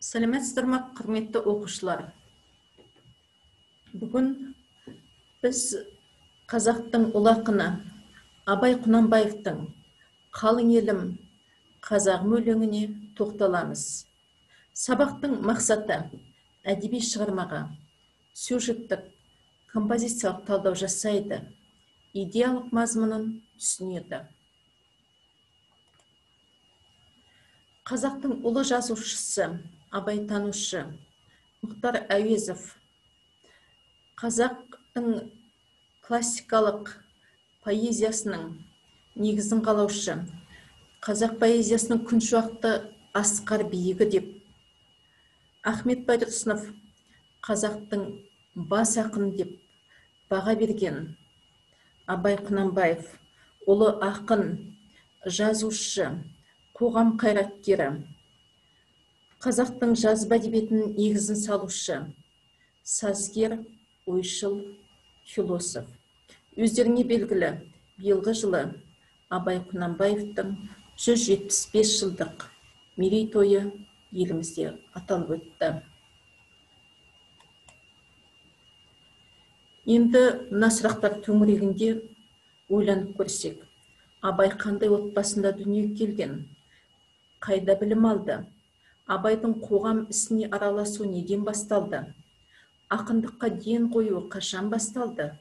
Сәлеметсіздер ме, құрметті оқушылар? Бүгін біз қазақтың ұлы ақыны Абай Құнанбаевтың «Қалың елім, қазағым» өлеңіне тоқталамыз. Сабақтың мақсаты әдеби шығармаға сюжеттік, композициялық талдау жасайды, идеялық мазмұнын түсінеді. Қазақтың ұлы жазушысы, абайтанушы Мұхтар Әуезов қазақтың классикалық поэзиясының негізін қалаушы, қазақ поэзиясының күншуақты асқар биігі деп, Ахмет Байтұрсынов қазақтың бас ақын деп баға берген Абай Құнанбаев ұлы ақын, жазушы, қоғам қайраткері, қазақтың жазба әдебиетінің негізін салушы, сазгер, ойшыл, философ. Өздеріңе белгілі, биылғы жылы Абай Құнанбаевтың 175 жылдық мерейтойы елімізде аталып өтті. Енді мына сұрақтар төңірегінде ойланып көрсек, Абай қандай отбасында дүниеге келген, қайда білім алды, Абайдың қоғам ісіне араласу неден басталды, ақындыққа ден қою қашан басталды,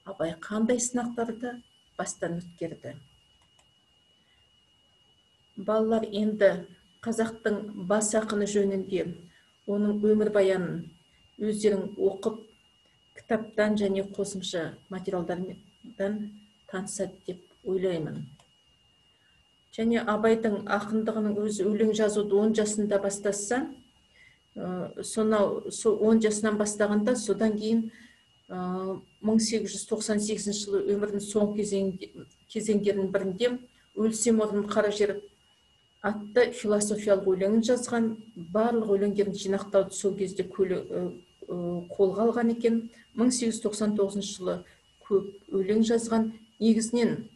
Абай қандай сынақтарды бастан өткерді. Балалар, енді қазақтың бас ақыны жөнінде оның өмірбаянын өздерің оқып, кітаптан және қосымша материалдардан танысады деп ойлаймын. Және Абайдың ақындығының өзі өлең жазуды 10 жасында бастаса, сонау 10 жасынан бастағанда, содан кейін 1898 жылы өмірінің соңғы кезеңдерінің бірінде «Өлсем орным қара жер» атты философиялық өлеңін жазған, барлық өлеңдерін жинақтауды сол кезде қолға алған екен. 1899 жылы көп өлең жазған. Негізінен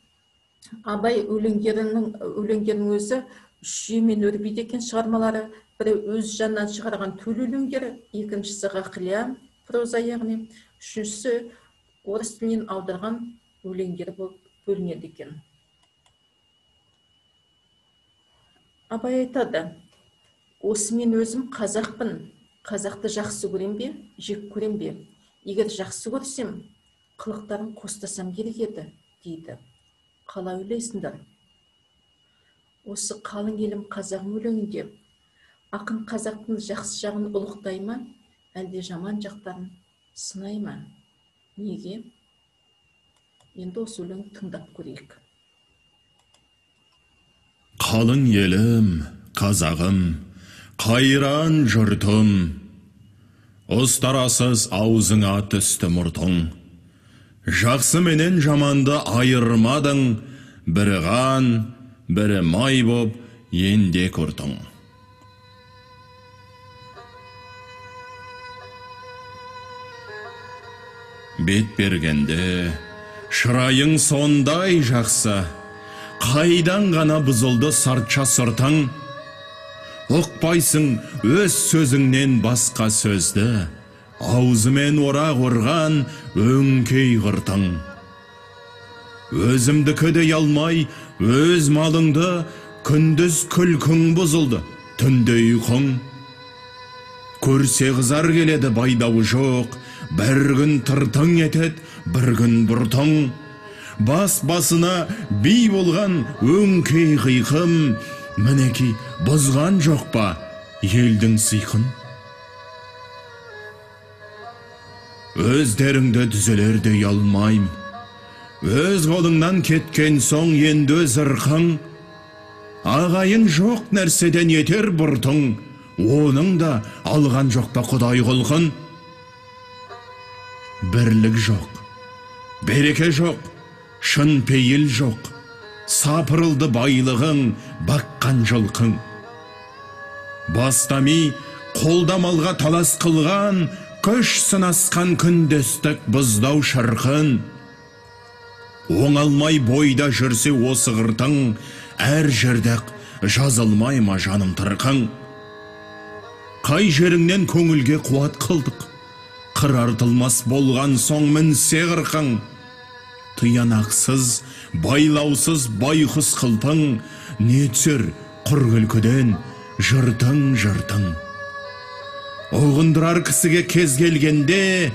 Абай өлеңдерінің өзі «Жүйе мен өрбиді» екен шығармалары. Бірі өз жанынан шығарған төл өлеңдері, екіншісі ғақлия проза, яғни үшіншісі орыс тілінен аударған өлеңдері болып бөлінеді екен. Абай айтады: «Осы мен өзім қазақпын, қазақты жақсы көрем бе, жек көрем бе? Егер жақсы көрсем, қылықтарын қостасам керек еді», дейді. Қалай ойлайсыңдар? Осы «Қалың елім, қазағым» өлеңінде ақын қазақтың жақсы жағын ұлықтай ма, әлде жаман жақтарын сынай ма? Неге? Енді осы өлеңді тыңдап көрейік. Қалың елім, қазағым, қайран жұртым, ұстарасыз аузыңа түсті мұртың. Жақсы менен жаманды айырмадың, бірі қан, бірі май боп енде көрдің. Бет бергенде шырайың сондай жақсы, қайдан ғана бұзылды сартша сұртың? Ұқпайсың өз сөзіңнен басқа сөзді, аузымен орақ ұрған өңкей ғыртың. Өзімдікі дей алмай, өз малыңды күндіз күлкің бұзылды, түнде ұйқың. Көрсе қызар келеді байдауы жоқ, бір күн тыртың етет, бір күн бұртың. Бас-басына бей болған өңкей қиқым, мінеки бұзған жоқ па елдің сыйқын? Өздеріңді түзелердей алмайм, өз қолыңнан кеткен соң енді өз ырқың. Ағайын жоқ нәрседен етер бұртың, оның да алған жоқ па құдай құлқын? Бірлік жоқ, береке жоқ, шын пейіл жоқ, сапырылды байлығың, баққан жылқың. Бастами қолдамалға талас қылған, күш сынасқан күндестік бұздау шырқын. Оңалмай бойда жүрсе осы ғыртың, әр жердек жазылмай ма жаным тырқың? қай жеріңнен көңілге қуат қылдық. Қыр артылмас болған соң мінсе қырқың. Тұянақсыз, байлаусыз байқұс қылпың, не түсер құр күлкіден жыртың. Оғындырар кісіге кез келгенде,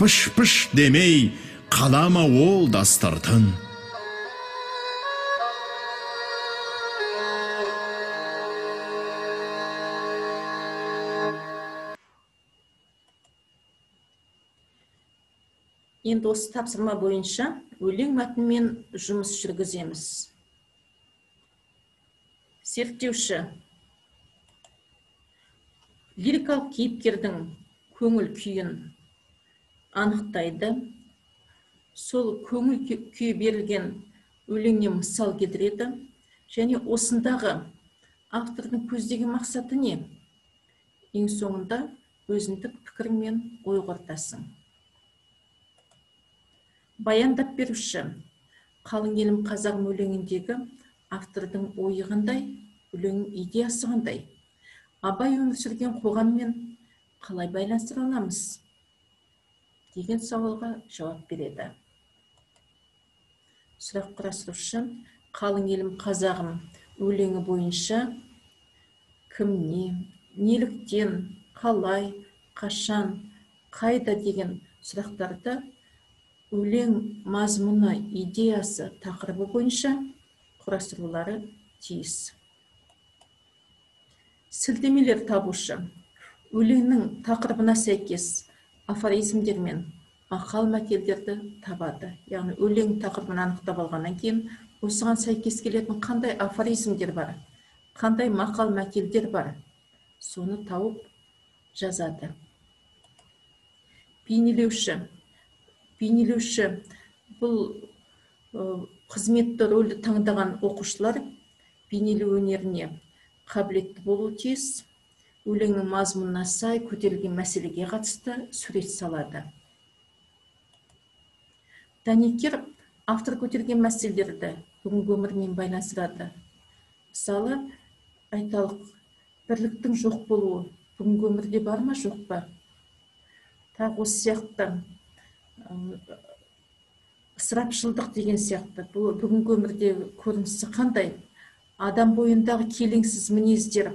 пыш-пыш демей, қалама ол дастыртын. Енді осы тапсырма бойынша өлең мәтінмен жұмыс жүргіземіз. Зерттеуші лирикалық кейіпкердің көңіл күйін анықтайды. Сол көңіл күйі берілген өлеңне мысал келтіреді. Және осындағы автордың көздеген мақсаты не? Ең соңында өзіндік пікірмен ой қортасың. Баяндап беруші қалың елім қазағым өлеңіндегі автордың ойы қандай, өлеңнің идеясы қандай? Абай өмір сүрген қоғаммен қалай байланыстыра аламыз? Деген сауалға жауап береді. Сұрақ құрастырушы қалың елім қазағым өлеңі бойынша кім не, неліктен, қалай, қашан, қайда деген сұрақтарды өлең мазмұны, идеясы, тақырыбы бойынша құрастырулары тиіс. Сілтемелер табушы өлеңнің тақырыбына сәйкес афоризмдер мен мақал мәтелдерді табады. Яғни өлең тақырыбын анықтап алғаннан кейін осыған сәйкес келетін қандай афоризмдер бар, қандай мақал мәтелдер бар, соны тауып жазады. Бейнелеуші бұл қызметті рөлді таңдаған оқушылар бейнелеу өнеріне қабілетті болуы тиіс. Өлеңнің мазмұнына сай көтерілген мәселеге қатысты сурет салады. Дәнекер автор көтерген мәселелерді бүгінгі өмірмен байланыстырады. Мысалы, айталық, бірліктің жоқ болуы бүгінгі өмірде бар ма, жоқ па? Тағы осы сияқты ысырапшылдық деген сияқты бүгінгі өмірде көрінісі қандай? Адам бойындағы келеңсіз мінездер,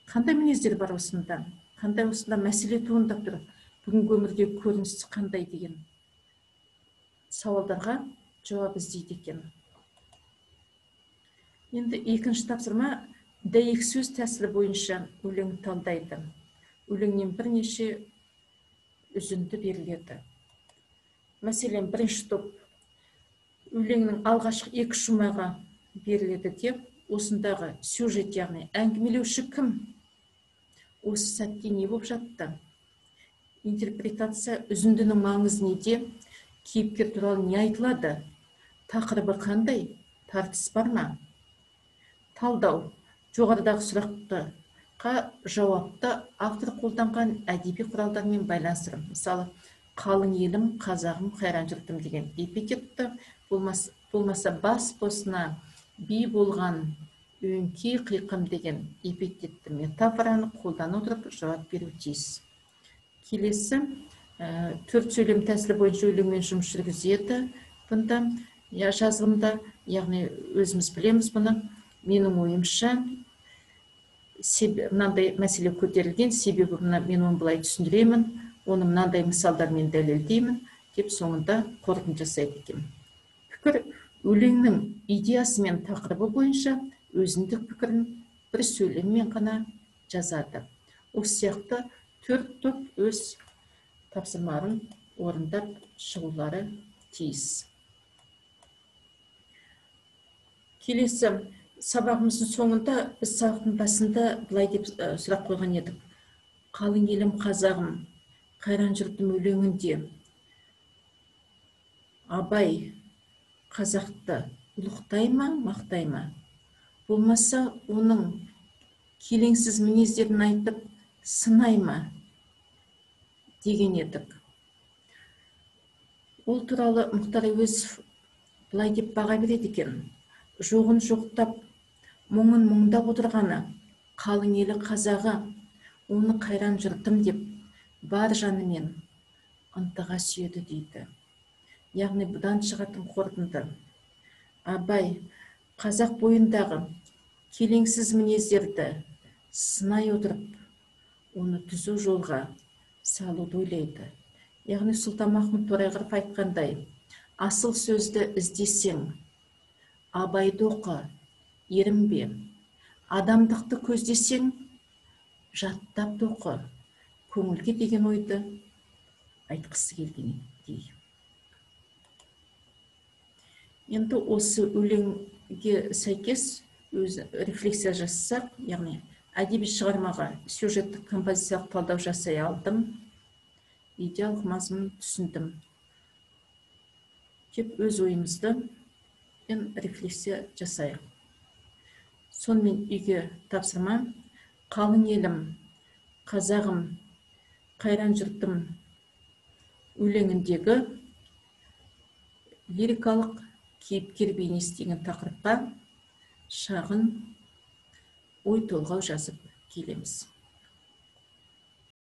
қандай мінездер бар осында? Қандай осында мәселе туындап тұр? Бүгінгі өмірде көрінісі қандай деген сауалдарға жауап іздейді екен. Енді екінші тапсырма дәйек сөз тәсілі бойынша өлең талдайды. Өлеңнен бірнеше үзінді беріледі. Мәселен, бірінші топ өлеңнің алғашқы екі шумағы беріледі деп, осындағы сюжет, яғни әңгімелеуші кім? Осы сәтте не болып жатты? Интерпретация үзіндінің маңызы неде? Кейіпкер туралы не айтылады? Тақырыбы қандай? Тартыс бар ма? Талдау жоғарыдағы сұраққа жауапты автор қолданған әдеби құралдармен байланыстырып, мысалы, қалың елім, қазағым, қайран жұртым деген эпитетті, болмаса бас босына би болған өңкей қиқым деген эпитетті метафораны қолдана отырып жауап беру тиіс. Келесі, төрт сөйлем тәсілі бойынша өлеңмен жұмыс жүргізеді. Бұнда жазылымда, яғни өзіміз білеміз бұны, менің ойымша мынандай мәселе көтерілген, себебі мен оны былай түсіндіремін, оны мынандай мысалдармен дәлелдеймін деп соңында қорытынды жасайды екен. Пікір өлеңнің идеясы мен тақырыбы бойынша өзіндік пікірін бір сөйлеммен ғана жазады. Осы сияқты төрт топ өз тапсырмаларын орындап шығулары тиіс. Келесі сабағымыздың соңында біз сабақтың басында былай деп сұрақ қойған едік. Қалың елім қазағым, қайран жұртым өлеңінде Абай қазақты ұлықтай ма, мақтай ма? Болмаса, оның келеңсіз мінездерін айтып, сынай ма? Деген едік. Ол туралы Мұхтар Әуезов былай деп баға береді екен. Жоғын жоқтап, мұңын мұңдап отырғаны, қалың елі қазағы, оны қайран жұртым деп бар жанымен ынтыға сүйеді дейді. Яғни бұдан шығатын қорытынды: абай қазақ бойындағы келеңсіз мінездерді сынай отырып, оны түзу жолға салуды ойлайды. Яғни Сұлтанмахмұт Торайғыров айтқандай, асыл сөзді іздесең, абайды оқы, ерінбе. Адамдықты көздесең, жаттап оқы, көңілге деген ойды айтқысы келгендей. Енді осы өлеңге сәйкес өз рефлексия жасасақ, яғни әдеби шығармаға сюжеттік композициялық талдау жасай алдым, идеялық мазмұнын түсіндім деп өз ойымызды рефлексия жасайық. Сонымен үйге тапсырма: қалың елім, қазағым, қайран жұртым өлеңіндегі лирикалық кейіпкер бейнесі деген тақырыпқа шағын ой толғау жазып келеміз.